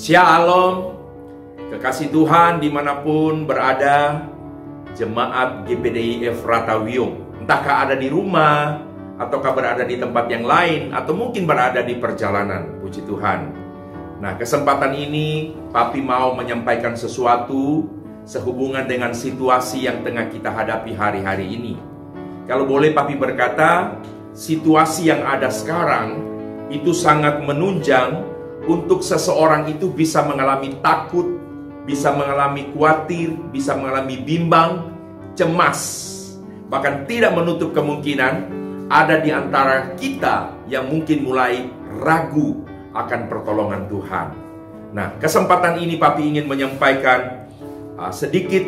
Shalom, kekasih Tuhan dimanapun berada, jemaat GPDI Efrata Wiyung. Entahkah ada di rumah, ataukah berada di tempat yang lain, atau mungkin berada di perjalanan, puji Tuhan. Nah, kesempatan ini, Papi mau menyampaikan sesuatu sehubungan dengan situasi yang tengah kita hadapi hari-hari ini. Kalau boleh Papi berkata, situasi yang ada sekarang itu sangat menunjang untuk seseorang itu bisa mengalami takut, bisa mengalami khawatir, bisa mengalami bimbang, cemas. Bahkan tidak menutup kemungkinan ada di antara kita yang mungkin mulai ragu akan pertolongan Tuhan. Nah, kesempatan ini Papi ingin menyampaikan sedikit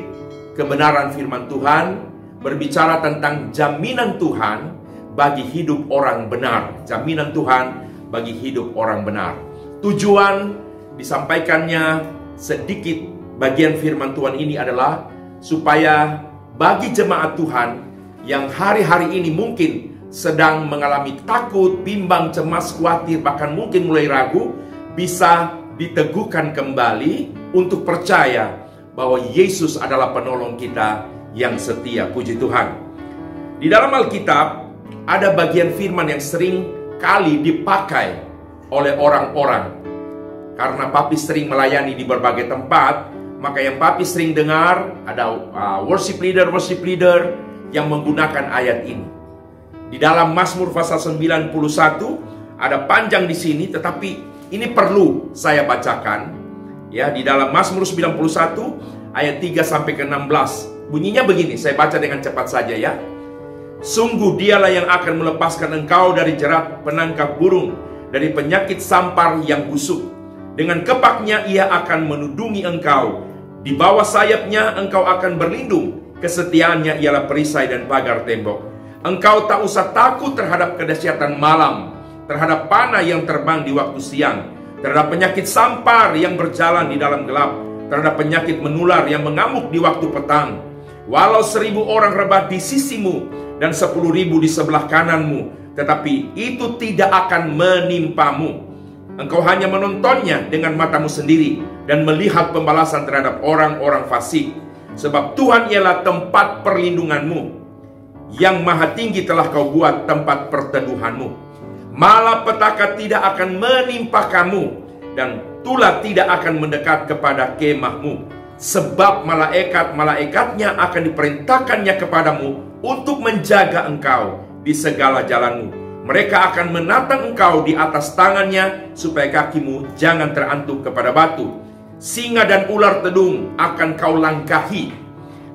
kebenaran firman Tuhan, berbicara tentang jaminan Tuhan bagi hidup orang benar. Jaminan Tuhan bagi hidup orang benar. Tujuan disampaikannya sedikit bagian firman Tuhan ini adalah supaya bagi jemaat Tuhan yang hari-hari ini mungkin sedang mengalami takut, bimbang, cemas, khawatir, bahkan mungkin mulai ragu, bisa diteguhkan kembali untuk percaya bahwa Yesus adalah penolong kita yang setia. Puji Tuhan. Di dalam Alkitab ada bagian firman yang sering kali dipakai oleh orang-orang. Karena Papi sering melayani di berbagai tempat, maka yang Papi sering dengar ada worship leader yang menggunakan ayat ini. Di dalam Mazmur pasal 91 ada panjang di sini, tetapi ini perlu saya bacakan. Ya, di dalam Mazmur 91 ayat 3 sampai ke 16. Bunyinya begini, saya baca dengan cepat saja ya. Sungguh dialah yang akan melepaskan engkau dari jerat penangkap burung, dari penyakit sampar yang busuk. Dengan kepaknya ia akan menudungi engkau. Di bawah sayapnya engkau akan berlindung. Kesetiaannya ialah perisai dan pagar tembok. Engkau tak usah takut terhadap kedahsyatan malam, terhadap panah yang terbang di waktu siang, terhadap penyakit sampar yang berjalan di dalam gelap, terhadap penyakit menular yang mengamuk di waktu petang. Walau 1000 orang rebah di sisimu dan 10.000 di sebelah kananmu, tetapi itu tidak akan menimpamu. Engkau hanya menontonnya dengan matamu sendiri dan melihat pembalasan terhadap orang-orang fasik. Sebab Tuhan ialah tempat perlindunganmu. Yang maha tinggi telah kau buat tempat perteduhanmu. Malapetaka tidak akan menimpa kamu, dan tulah tidak akan mendekat kepada kemahmu. Sebab malaikat-malaikatnya akan diperintahkannya kepadamu untuk menjaga engkau di segala jalanmu. Mereka akan menatang engkau di atas tangannya, supaya kakimu jangan terantuk kepada batu. Singa dan ular tedung akan kau langkahi.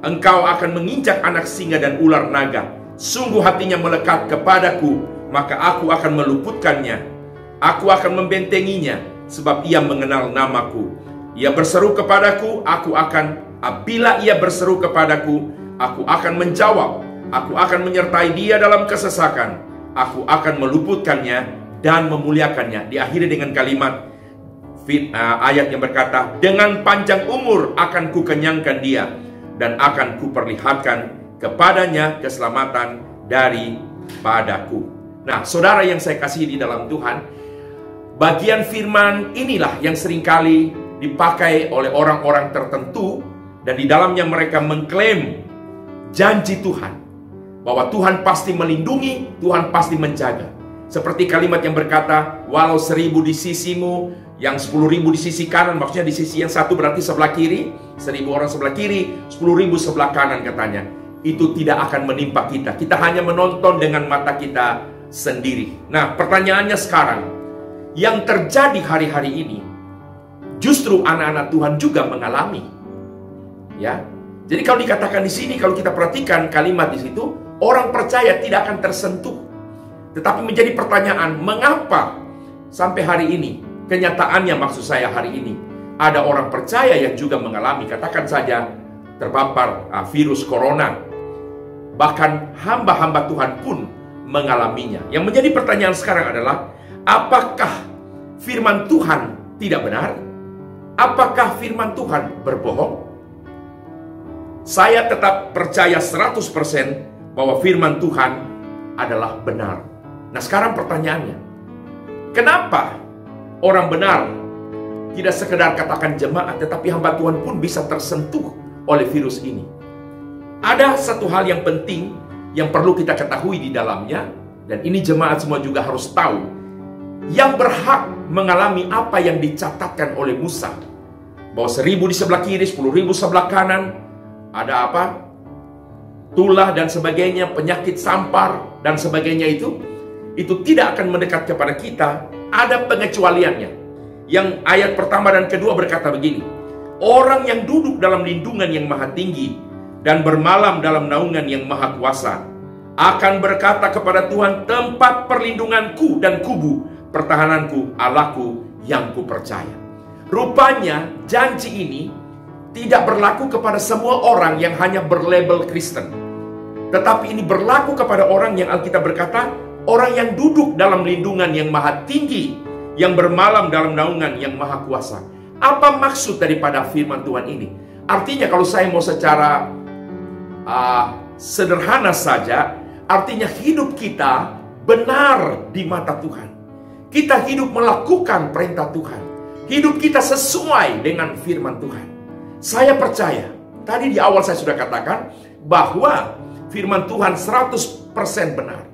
Engkau akan menginjak anak singa dan ular naga. Sungguh hatinya melekat kepadaku, maka aku akan meluputkannya. Aku akan membentenginya, sebab ia mengenal namaku. Ia berseru kepadaku, apabila ia berseru kepadaku, aku akan menjawab. Aku akan menyertai dia dalam kesesakan. Aku akan meluputkannya dan memuliakannya. Diakhiri dengan kalimat ayat yang berkata, dengan panjang umur akan kukenyangkan dia, dan akan kuperlihatkan kepadanya keselamatan daripadaku. Nah, saudara yang saya kasihi di dalam Tuhan, bagian firman inilah yang seringkali dipakai oleh orang-orang tertentu, dan di dalamnya mereka mengklaim janji Tuhan, bahwa Tuhan pasti melindungi, Tuhan pasti menjaga. Seperti kalimat yang berkata, walau 1000 di sisimu, yang 10.000 di sisi kanan, maksudnya di sisi yang satu berarti sebelah kiri, 1000 orang sebelah kiri, 10.000 sebelah kanan katanya. Itu tidak akan menimpa kita. Kita hanya menonton dengan mata kita sendiri. Nah, pertanyaannya sekarang, yang terjadi hari-hari ini, justru anak-anak Tuhan juga mengalami. Ya, jadi kalau dikatakan di sini, kalau kita perhatikan kalimat di situ, orang percaya tidak akan tersentuh. Tetapi menjadi pertanyaan, mengapa sampai hari ini, kenyataannya maksud saya hari ini, ada orang percaya yang juga mengalami, katakan saja terpapar virus corona. Bahkan hamba-hamba Tuhan pun mengalaminya. Yang menjadi pertanyaan sekarang adalah, apakah firman Tuhan tidak benar? Apakah firman Tuhan berbohong? Saya tetap percaya 100% bahwa firman Tuhan adalah benar. Nah, sekarang pertanyaannya, kenapa orang benar tidak sekedar katakan jemaat, tetapi hamba Tuhan pun bisa tersentuh oleh virus ini. Ada satu hal yang penting yang perlu kita ketahui di dalamnya, dan ini jemaat semua juga harus tahu. Yang berhak mengalami apa yang dicatatkan oleh Musa, bahwa 1000 di sebelah kiri, 10.000 sebelah kanan, ada apa? Tulah dan sebagainya, penyakit sampar dan sebagainya, itu tidak akan mendekat kepada kita. Ada pengecualiannya. Yang ayat pertama dan kedua berkata begini, orang yang duduk dalam lindungan yang maha tinggi dan bermalam dalam naungan yang maha kuasa akan berkata kepada Tuhan, tempat perlindunganku dan kubu pertahananku, Allahku yang kupercaya. Rupanya janji ini tidak berlaku kepada semua orang yang hanya berlabel Kristen, tetapi ini berlaku kepada orang yang Alkitab berkata, orang yang duduk dalam lindungan yang maha tinggi, yang bermalam dalam naungan yang maha kuasa. Apa maksud daripada firman Tuhan ini? Artinya kalau saya mau secara sederhana saja, artinya hidup kita benar di mata Tuhan. Kita hidup melakukan perintah Tuhan. Hidup kita sesuai dengan firman Tuhan. Saya percaya, tadi di awal saya sudah katakan bahwa firman Tuhan 100% benar.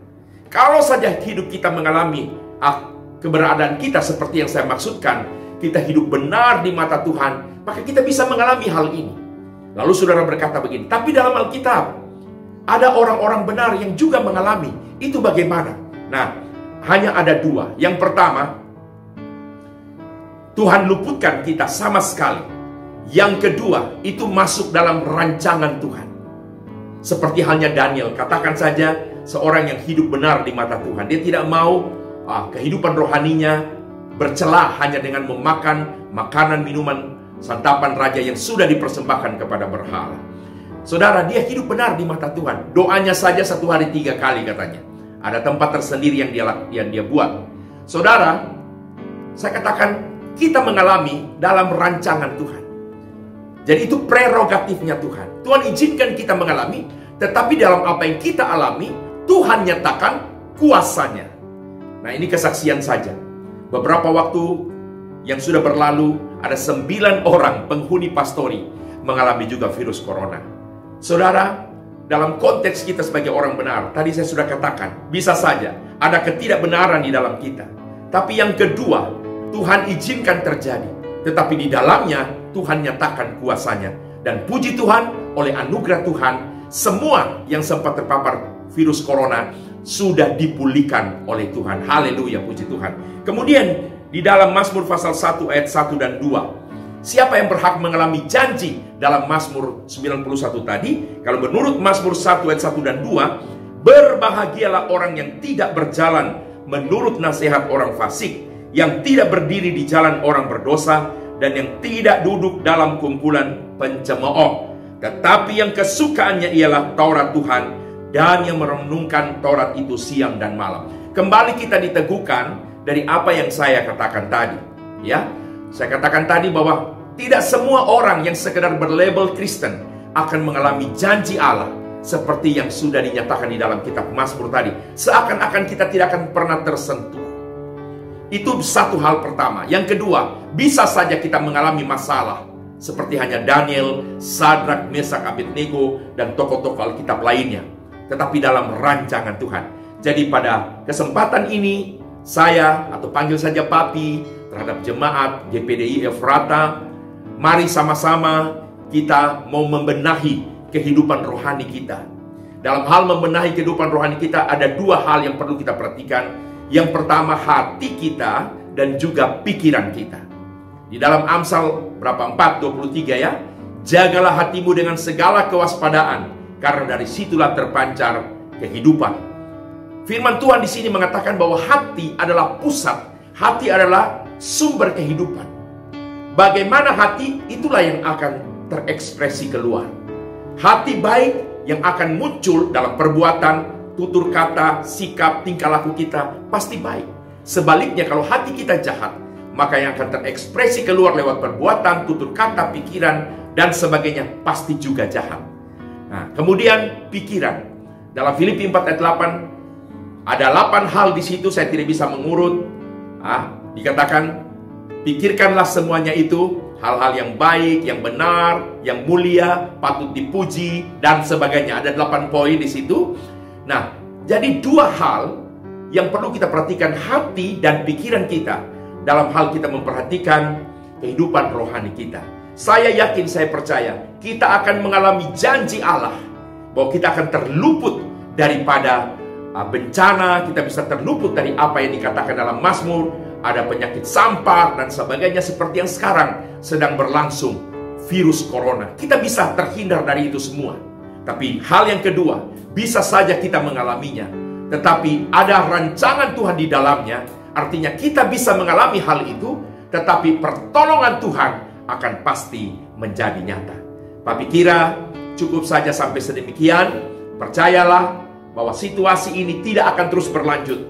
Kalau saja hidup kita mengalami keberadaan kita seperti yang saya maksudkan, kita hidup benar di mata Tuhan, maka kita bisa mengalami hal ini. Lalu saudara berkata begini, tapi dalam Alkitab ada orang-orang benar yang juga mengalami. Itu bagaimana? Nah, hanya ada dua. Yang pertama, Tuhan luputkan kita sama sekali. Yang kedua, itu masuk dalam rancangan Tuhan. Seperti halnya Daniel, katakan saja seorang yang hidup benar di mata Tuhan. Dia tidak mau kehidupan rohaninya bercelah hanya dengan memakan makanan, minuman, santapan raja yang sudah dipersembahkan kepada berhala. Saudara, dia hidup benar di mata Tuhan. Doanya saja 1 hari 3 kali katanya. Ada tempat tersendiri yang dia buat. Saudara, saya katakan kita mengalami dalam rancangan Tuhan. Jadi itu prerogatifnya Tuhan. Tuhan izinkan kita mengalami, tetapi dalam apa yang kita alami, Tuhan nyatakan kuasanya. Nah, ini kesaksian saja. Beberapa waktu yang sudah berlalu, ada 9 orang penghuni pastori mengalami juga virus corona. Saudara, dalam konteks kita sebagai orang benar, tadi saya sudah katakan, bisa saja ada ketidakbenaran di dalam kita. Tapi yang kedua, Tuhan izinkan terjadi. Tetapi di dalamnya, Tuhan nyatakan kuasanya. Dan puji Tuhan, oleh anugerah Tuhan, semua yang sempat terpapar virus corona sudah dipulihkan oleh Tuhan. Haleluya, puji Tuhan. Kemudian di dalam Mazmur pasal 1 ayat 1 dan 2, siapa yang berhak mengalami janji dalam Mazmur 91 tadi? Kalau menurut Mazmur 1 ayat 1 dan 2, berbahagialah orang yang tidak berjalan menurut nasihat orang fasik, yang tidak berdiri di jalan orang berdosa, dan yang tidak duduk dalam kumpulan pencemooh, tetapi yang kesukaannya ialah Taurat Tuhan, dan yang merenungkan Taurat itu siang dan malam. Kembali kita diteguhkan dari apa yang saya katakan tadi. Ya, saya katakan tadi bahwa tidak semua orang yang sekedar berlabel Kristen akan mengalami janji Allah seperti yang sudah dinyatakan di dalam kitab Mazmur tadi. Seakan-akan kita tidak akan pernah tersentuh. Itu satu hal pertama. Yang kedua, bisa saja kita mengalami masalah seperti hanya Daniel, Sadrak, Mesak, Abednego, dan tokoh-tokoh Alkitab lainnya. Tetapi dalam rancangan Tuhan. Jadi pada kesempatan ini, saya atau panggil saja Papi terhadap jemaat GPDI Efrata, mari sama-sama kita mau membenahi kehidupan rohani kita. Dalam hal membenahi kehidupan rohani kita, ada dua hal yang perlu kita perhatikan. Yang pertama, hati kita dan juga pikiran kita. Di dalam Amsal berapa 4:23 ya, jagalah hatimu dengan segala kewaspadaan, karena dari situlah terpancar kehidupan. Firman Tuhan di sini mengatakan bahwa hati adalah pusat, hati adalah sumber kehidupan. Bagaimana hati, itulah yang akan terekspresi keluar. Hati baik yang akan muncul dalam perbuatan, tutur kata, sikap, tingkah laku kita pasti baik. Sebaliknya kalau hati kita jahat, maka yang akan terekspresi keluar lewat perbuatan, tutur kata, pikiran, dan sebagainya pasti juga jahat. Nah, kemudian pikiran. Dalam Filipi 4 ayat 8 ada 8 hal di situ, saya tidak bisa mengurut. Dikatakan Pikirkanlah semuanya itu, hal-hal yang baik, yang benar, yang mulia, patut dipuji, dan sebagainya. Ada 8 poin di situ. Nah, jadi 2 hal yang perlu kita perhatikan, hati dan pikiran kita, dalam hal kita memperhatikan kehidupan rohani kita. Saya yakin, saya percaya, kita akan mengalami janji Allah, bahwa kita akan terluput daripada bencana, kita bisa terluput dari apa yang dikatakan dalam Mazmur, ada penyakit sampar dan sebagainya seperti yang sekarang sedang berlangsung, virus corona. Kita bisa terhindar dari itu semua. Tapi hal yang kedua, bisa saja kita mengalaminya, tetapi ada rancangan Tuhan di dalamnya. Artinya kita bisa mengalami hal itu, tetapi pertolongan Tuhan akan pasti menjadi nyata. Papi kira cukup saja sampai sedemikian. Percayalah bahwa situasi ini tidak akan terus berlanjut.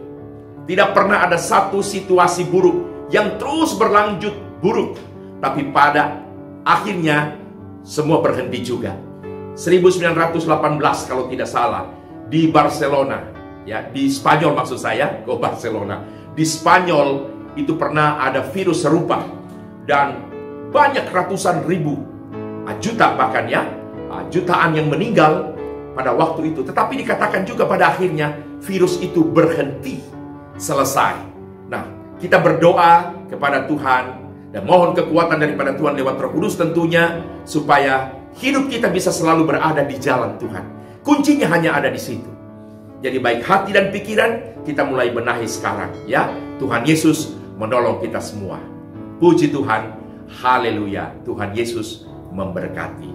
Tidak pernah ada satu situasi buruk yang terus berlanjut buruk, tapi pada akhirnya semua berhenti juga. 1918 kalau tidak salah, di Barcelona, ya, di Spanyol maksud saya, Barcelona. Di Spanyol itu pernah ada virus serupa, dan banyak ratusan ribu, juta bahkan ya, jutaan yang meninggal pada waktu itu. Tetapi dikatakan juga pada akhirnya virus itu berhenti, selesai. Nah, kita berdoa kepada Tuhan dan mohon kekuatan daripada Tuhan lewat Roh Kudus tentunya, supaya hidup kita bisa selalu berada di jalan Tuhan. Kuncinya hanya ada di situ. Jadi baik hati dan pikiran kita mulai benahi sekarang, ya. Tuhan Yesus menolong kita semua. Puji Tuhan, haleluya. Tuhan Yesus memberkati.